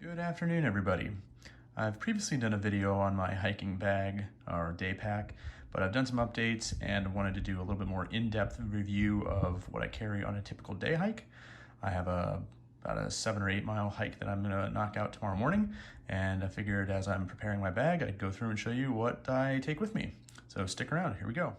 Good afternoon, everybody. I've previously done a video on my hiking bag or day pack, but I've done some updates and wanted to do a little bit more in-depth review of what I carry on a typical day hike. I have about a 7 or 8 mile hike that I'm gonna knock out tomorrow morning, and I figured as I'm preparing my bag, I'd go through and show you what I take with me. So stick around, here we go.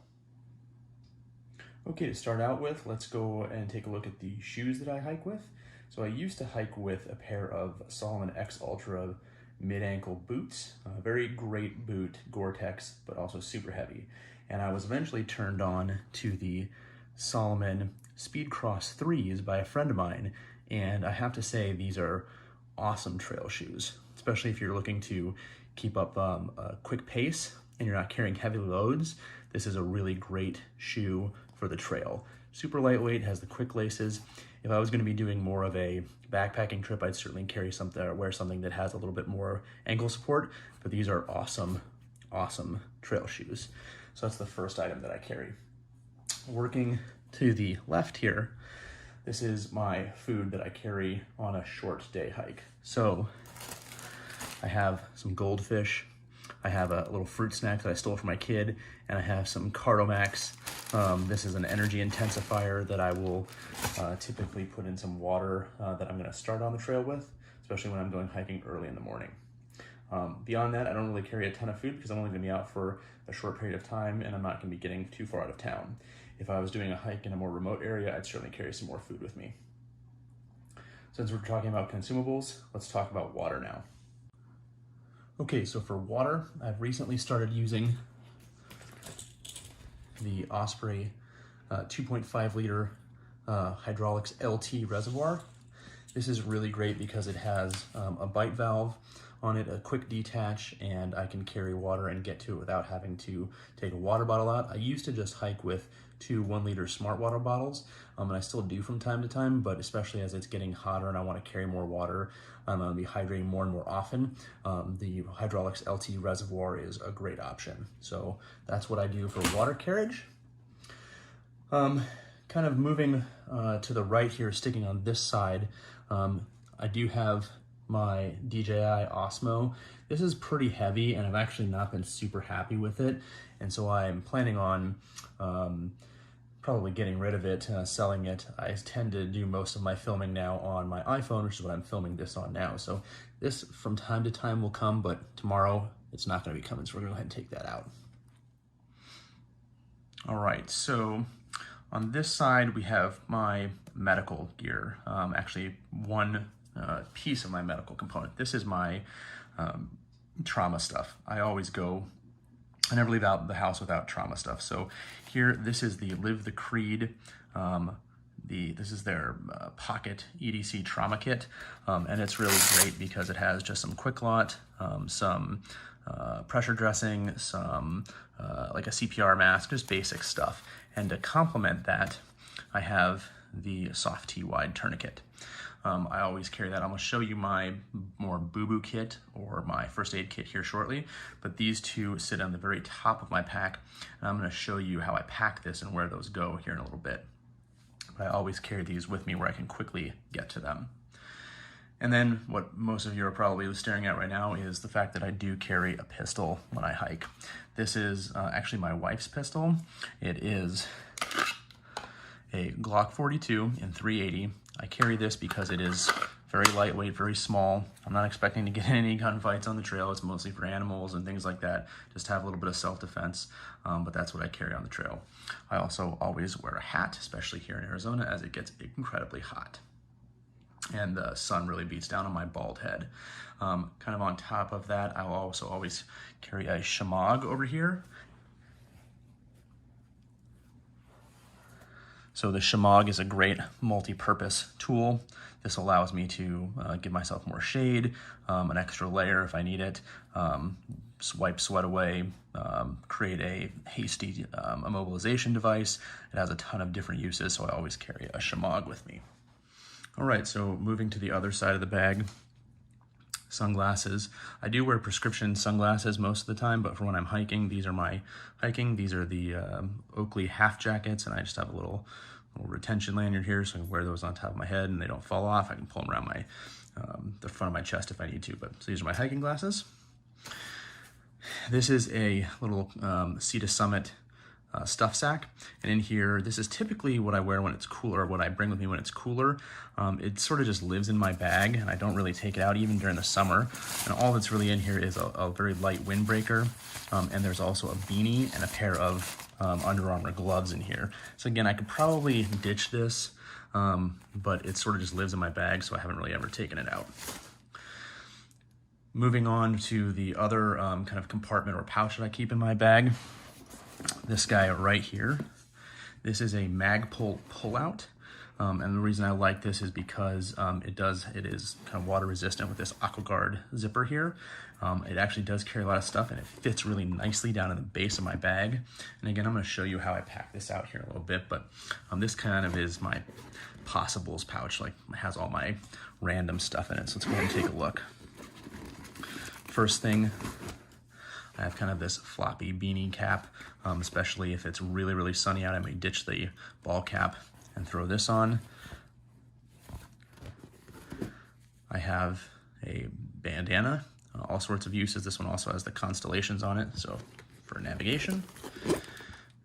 Okay, to start out with, let's go and take a look at the shoes that I hike with. So I used to hike with a pair of Salomon X Ultra mid-ankle boots, a very great boot, Gore-Tex, but also super heavy. And I was eventually turned on to the Salomon Speedcross 3s by a friend of mine, and I have to say these are awesome trail shoes, especially if you're looking to keep up a quick pace and you're not carrying heavy loads. This is a really great shoe for the trail. Super lightweight, has the quick laces. If I was going to be doing more of a backpacking trip, I'd certainly carry something or wear something that has a little bit more ankle support, but these are awesome, awesome trail shoes. So that's the first item that I carry. Working to the left here, this is my food that I carry on a short day hike. So I have some goldfish, I have a little fruit snack that I stole from my kid, and I have some Cardomax. This is an energy intensifier that I will typically put in some water that I'm gonna start on the trail with, especially when I'm going hiking early in the morning. Beyond that, I don't really carry a ton of food because I'm only gonna be out for a short period of time and I'm not gonna be getting too far out of town. If I was doing a hike in a more remote area, I'd certainly carry some more food with me. Since we're talking about consumables, let's talk about water now. Okay, so for water, I've recently started using the Osprey 2.5 liter Hydraulics LT reservoir. This is really great because it has a bite valve on it, a quick detach, and I can carry water and get to it without having to take a water bottle out. I used to just hike with 2 1-liter Smart Water bottles, and I still do from time to time, but especially as it's getting hotter and I want to carry more water, I'm going to be hydrating more and more often. The Hydraulics LT reservoir is a great option. So that's what I do for water carriage. Kind of moving to the right here, sticking on this side, I do have my DJI Osmo. This is pretty heavy and I've actually not been super happy with it. And so I'm planning on probably getting rid of it, selling it. I tend to do most of my filming now on my iPhone, which is what I'm filming this on now. So this from time to time will come, but tomorrow it's not gonna be coming. So we're gonna go ahead and take that out. All right, so on this side, we have my medical gear. Actually, one piece of my medical component. This is my trauma stuff. I never leave out the house without trauma stuff. So here, this is the Live the Creed. This is their pocket EDC trauma kit. And it's really great because it has just some QuikLot, some pressure dressing, some like a CPR mask, just basic stuff. And to complement that, I have the Soft T Wide tourniquet. I always carry that. I'm gonna show you my more boo-boo kit or my first aid kit here shortly, but these two sit on the very top of my pack, and I'm gonna show you how I pack this and where those go here in a little bit. But I always carry these with me where I can quickly get to them. And then what most of you are probably staring at right now is the fact that I do carry a pistol when I hike. This is actually my wife's pistol. It is a Glock 42 in .380. I carry this because it is very lightweight, very small. I'm not expecting to get in any gunfights on the trail. It's mostly for animals and things like that, just to have a little bit of self-defense, but that's what I carry on the trail. I also always wear a hat, especially here in Arizona, as it gets incredibly hot. And the sun really beats down on my bald head. Kind of on top of that, I'll also always carry a Shemagh over here. So the Shemagh is a great multi-purpose tool. This allows me to give myself more shade, an extra layer if I need it, wipe sweat away, create a hasty immobilization device. It has a ton of different uses, so I always carry a Shemagh with me. All right, so moving to the other side of the bag, sunglasses. I do wear prescription sunglasses most of the time, but for when I'm hiking, these are my hiking. These are the Oakley half jackets, and I just have a little retention lanyard here, so I can wear those on top of my head and they don't fall off. I can pull them around my the front of my chest if I need to. But so these are my hiking glasses. This is a little Sea to Summit stuff sack, and in here, this is typically what I wear when it's cooler, what I bring with me when it's cooler. It sort of just lives in my bag, and I don't really take it out even during the summer. And all that's really in here is a very light windbreaker, and there's also a beanie and a pair of Under Armour gloves in here. So again, I could probably ditch this, but it sort of just lives in my bag, so I haven't really ever taken it out. Moving on to the other kind of compartment or pouch that I keep in my bag. This guy right here. This is a Magpul pullout. And the reason I like this is because it is kind of water resistant with this AquaGuard zipper here. It actually does carry a lot of stuff, and it fits really nicely down in the base of my bag. And again, I'm going to show you how I pack this out here in a little bit, but this kind of is my possibles pouch. Like, it has all my random stuff in it. So let's go ahead and take a look. First thing, I have kind of this floppy beanie cap, especially if it's really, really sunny out. I may ditch the ball cap and throw this on. I have a bandana, all sorts of uses. This one also has the constellations on it, so for navigation.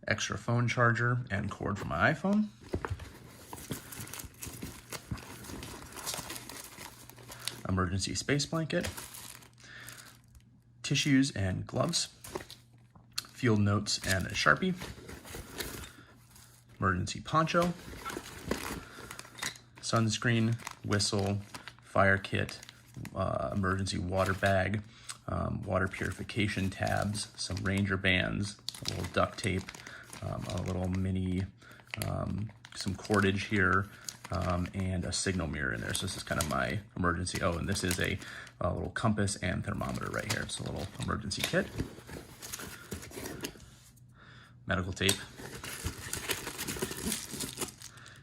Extra phone charger and cord for my iPhone. Emergency space blanket. Tissues and gloves. Field notes and a Sharpie. Emergency poncho. Sunscreen, whistle, fire kit, emergency water bag, water purification tabs, some Ranger bands, a little duct tape, a little mini, some cordage here, and a signal mirror in there. So this is kind of my emergency. Oh, and this is a little compass and thermometer right here. It's a little emergency kit. Medical tape.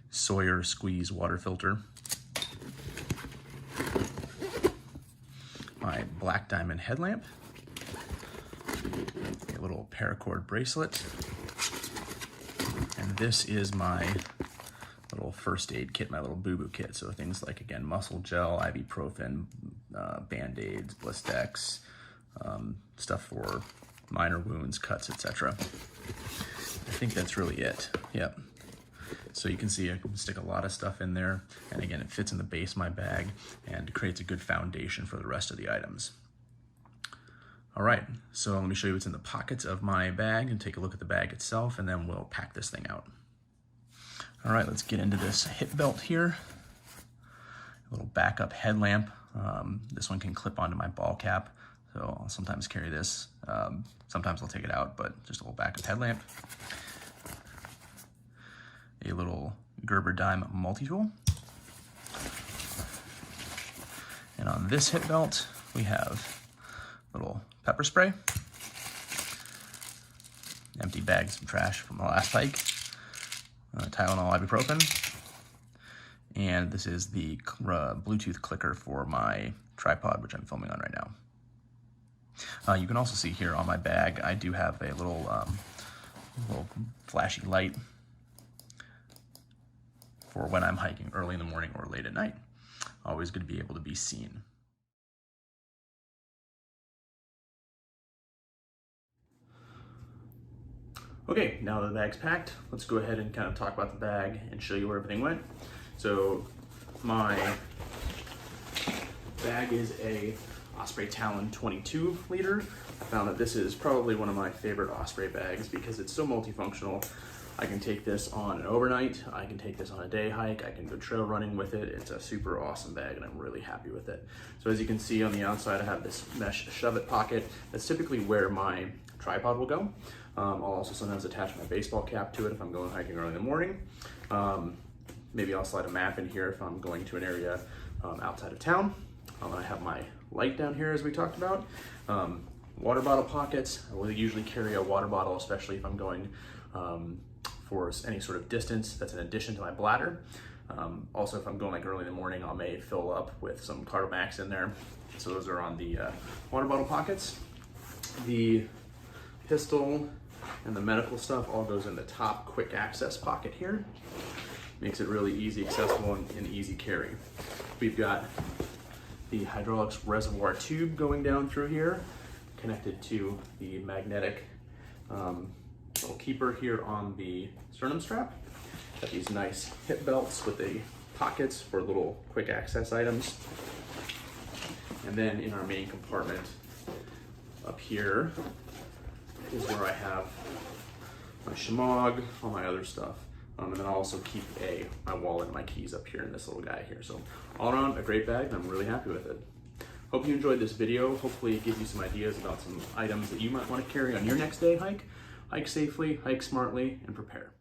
Sawyer squeeze water filter. My black diamond headlamp. A little paracord bracelet. And this is my little first aid kit, my little boo-boo kit. So things like, again, muscle gel, ibuprofen, Band-Aids, Blistex, stuff for minor wounds, cuts, etc. I think that's really it. Yep. So you can see I can stick a lot of stuff in there, and again, it fits in the base of my bag and creates a good foundation for the rest of the items. All right, so let me show you what's in the pockets of my bag and take a look at the bag itself, and then we'll pack this thing out. All right, let's get into this hip belt here. A little backup headlamp. This one can clip onto my ball cap, so I'll sometimes carry this. Sometimes I'll take it out, but just a little backup headlamp. A little Gerber dime multi-tool. And on this hip belt, we have a little pepper spray, empty bags of trash from the last hike, Tylenol ibuprofen, and this is the Bluetooth clicker for my tripod, which I'm filming on right now. You can also see here on my bag, I do have a little flashy light for when I'm hiking early in the morning or late at night. Always good to be able to be seen. Okay, now that the bag's packed, let's go ahead and kind of talk about the bag and show you where everything went. So my bag is a Osprey Talon 22 liter. I found that this is probably one of my favorite Osprey bags because it's so multifunctional. I can take this on an overnight, I can take this on a day hike, I can go trail running with it. It's a super awesome bag and I'm really happy with it. So as you can see on the outside, I have this mesh shove-it pocket. That's typically where my tripod will go. I'll also sometimes attach my baseball cap to it if I'm going hiking early in the morning. Maybe I'll slide a map in here if I'm going to an area outside of town. I have my light down here as we talked about. Water bottle pockets. I will usually carry a water bottle, especially if I'm going for any sort of distance. That's in addition to my bladder. Also, if I'm going like early in the morning, I may fill up with some Carbomax in there. So those are on the water bottle pockets. The pistol and the medical stuff all goes in the top quick access pocket here. Makes it really easy, accessible, and easy carry. We've got the hydraulics reservoir tube going down through here, connected to the magnetic little keeper here on the sternum strap. Got these nice hip belts with the pockets for little quick access items. And then in our main compartment up here is where I have my shemagh, all my other stuff. And then I'll also keep my wallet and my keys up here in this little guy here. So all around a great bag, and I'm really happy with it. Hope you enjoyed this video. Hopefully it gives you some ideas about some items that you might want to carry on your next day hike. Hike safely, hike smartly, and prepare.